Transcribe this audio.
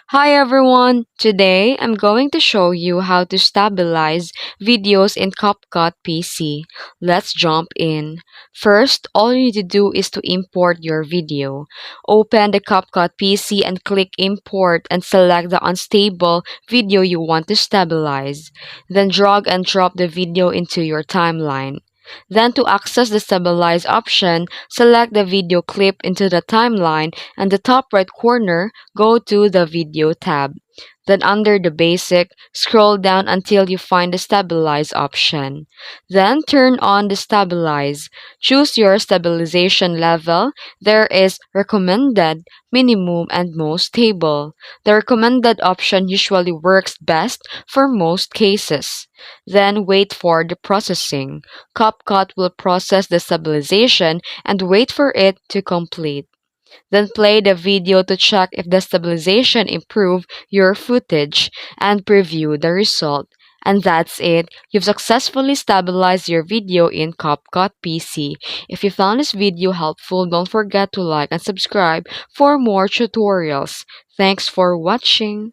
Hi everyone! Today I'm going to show you how to stabilize videos in CapCut PC. Let's jump in. First, all you need to do is to import your video. Open the CapCut PC and click Import and select the unstable video you want to stabilize. Then drag and drop the video into your timeline. Then to access the stabilize option, select the video clip into the timeline and the top right corner, go to the Video tab. Then under the Basic, scroll down until you find the Stabilize option. Then turn on the Stabilize. Choose your stabilization level. There is Recommended, Minimum, and Most Stable. The recommended option usually works best for most cases. Then wait for the processing. CapCut will process the stabilization and wait for it to complete. Then play the video to check if the stabilization improved your footage and preview the result. And that's it. You've successfully stabilized your video in CapCut PC. If you found this video helpful, don't forget to like and subscribe for more tutorials. Thanks for watching.